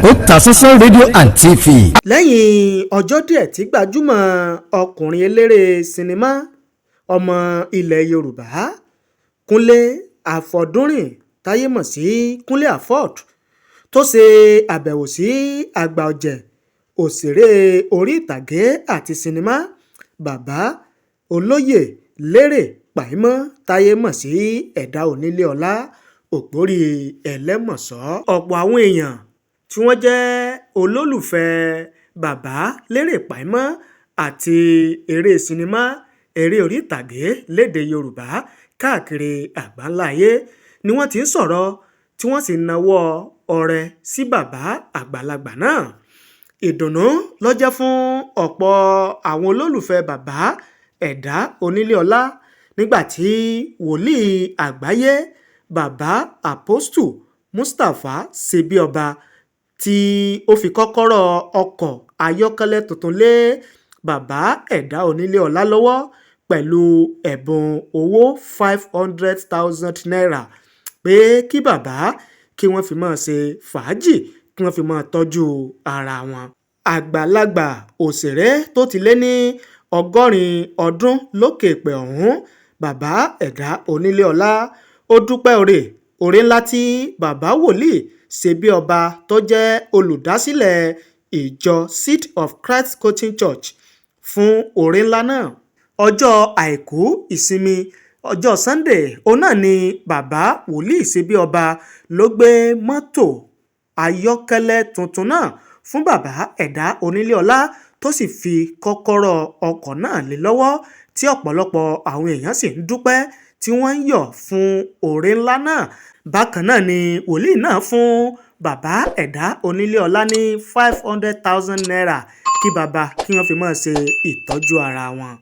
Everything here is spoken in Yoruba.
Otasansan rédíò and TV. lẹ́yìn ọjọ́ díẹ̀ tí gbajúmọ̀ ọkùnrin eléré sinimá ọmọ ilẹ̀ Yorùbá Kúnlé Àfọ̀dúnrìn táyé mọ̀ sí Kúnlé Afọ́d tó ṣe àbẹ̀wò sí àgbà ọ̀jẹ̀ òṣèré orí ìtàgé àti sinimá bàbá olóyè Lere Paimo táyé mọ̀ sí Eda Onílé Ọlá ògbórí ẹlẹ́mọ̀ṣọ́. Ọ̀pọ̀ àwọn èèyàn tí wọ́n jẹ́ olólùfẹ́ bàbá Lere Paimo àti eré sinimá eré orí ìtàgé lédè Yorùbá káàkiri àgbáńlá ayé ni wọ́n ti ń sọ̀rọ̀ tí wọ́n sì nawọ́ ọrẹ sí bàbá àgbàlagbà náà. Ìdùnnú ló jẹ́ fún ọ̀pọ̀ àwọn olólùfẹ́ bàbá Eda Onílé Ọlá nígbà tí wòlíì àgbáyé bàbá Apostle Mustapha Ṣebi ỌBA tí ó fi kọ́kọ́rọ́ ọkọ̀ ayọ́kẹ́lẹ́ tuntun lé bàbá Eda Onílé Ọlá lọ́wọ́ pẹ̀lú ẹ̀bùn owó 500,000 naira pé kí bàbá kí wọ́n fi máa ṣe fàájì kí wọ́n fi máa tọ́jú ara wọn. Àgbàlagbà òṣèré tó ti lé ní 80 ọdún lókè èèpẹ̀ ọ̀hún bàbá Eda Onílé Ọlá ó dúpẹ́ oore ńlá tí bàbá wòlíì Ṣebi ỌBA tó jẹ́ olùdásílẹ̀ ìjọ Seed of Christ Coaching Church fún oore ńlá náà. Ọjọ́ àìkú ìsinmi ọjọ́ Sunday òun náà ni bàbá wòlíì Ṣebi ỌBA ló gbé mọ́tò ayọ́kẹ́lẹ́ tuntun náà fún bàbá Eda Onílé Ọlá tó sì fi kọ́kọ́rọ́ ọkọ̀ náà lé lọ́wọ́ tí ọ̀pọ̀lọpọ̀ àwọn èèyàn sì ń dúpẹ́ tí wọ́n ń yọ̀ fún oore ńlá náà. Bákan náà ni wòlíì náà fún bàbá Eda Onílé Ọlá ní 500,000 naira kí bàbá kí wọ́n fi máa ṣe ìtọ́jú ara wọn.